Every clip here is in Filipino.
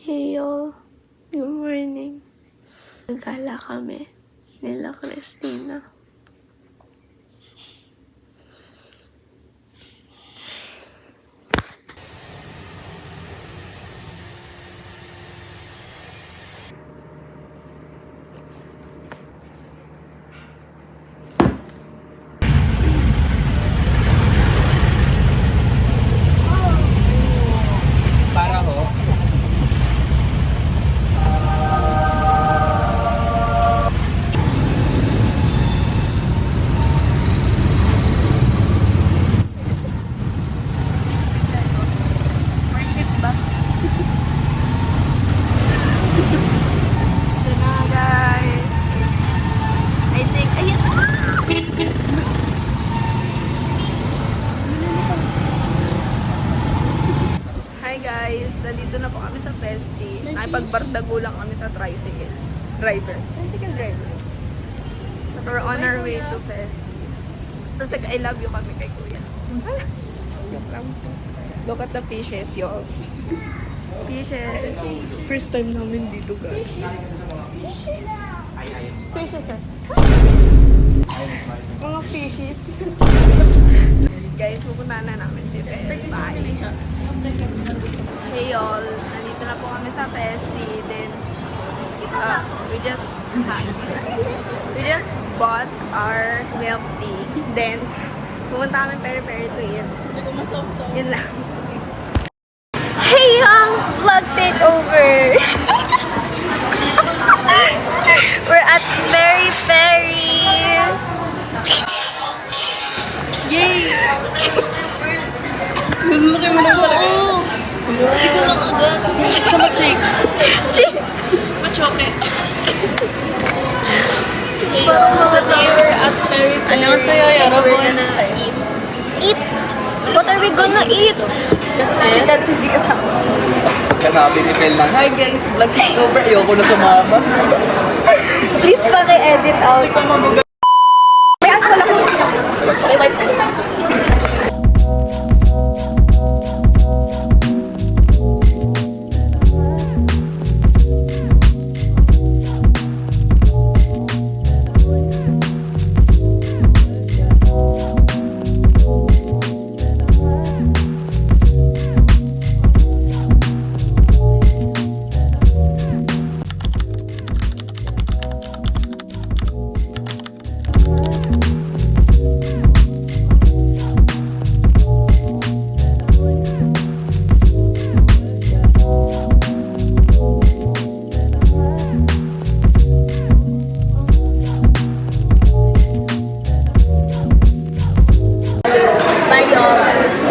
Hey y'all, good morning. Nagkala kami nila Christina. Para ho. Ito na guys. I think, ayun na! Hi guys, nandito na po kami sa Festi. Nakipagbardago lang kami sa tricycle driver. Tricycle driver. So we're on our way to Festi. Tapos I love you kami kay Kuya. Joke lang po. Look at the fishes, y'all. Fishes. First time namin dito, guys. Fishes. Mga fishes. Guys, pupuntahan na namin si Beth. Bye. Hey y'all, nandito na po kami sa Festi. Then, we just bought our milk tea. Then, pumunta kami peri-peri to eat. Yun lang. Hey y'all, vlog takeover! We're at peri-peri! Yay! Laki mo na talaga. Hindi ko lang agad. Sa ma-chick. Chick! Ma-choke. Today we're at peri-peri. Ano sa'yo, Yara? We're gonna eat. Eat? What are we gonna eat? Kasi that's hindi kasama. Kasabi ni Pel lang, hi guys, vlog takeover. Ayoko na sumama. Please paki-edit out. May ako lang. Wait.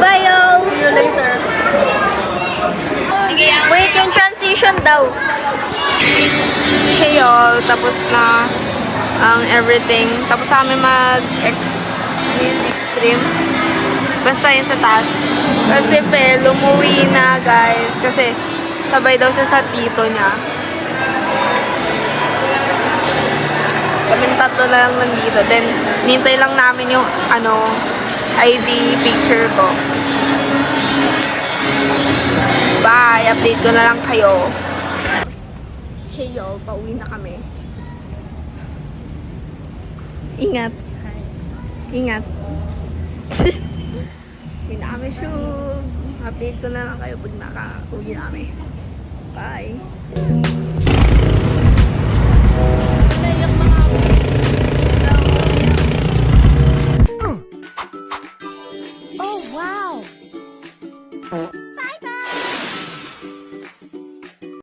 Bye, y'all! See you later. Wait, yung transition daw. Hey, y'all. Tapos na ang everything. Tapos kami mag-extreme. Basta yun sa taas. Kasi Fel, umuwi na, guys. Kasi sabay daw siya sa tito niya. Kaming tatlo na lang nandito. Then, nintay lang namin yung, ID picture ko. Bye! Update ko na lang kayo. Hey y'all, pauwi na kami. Ingat. Ingat. Uwi na kami, Shug. Update ko na lang kayo pag naka-uwi na kami. Bye! Oh, wow!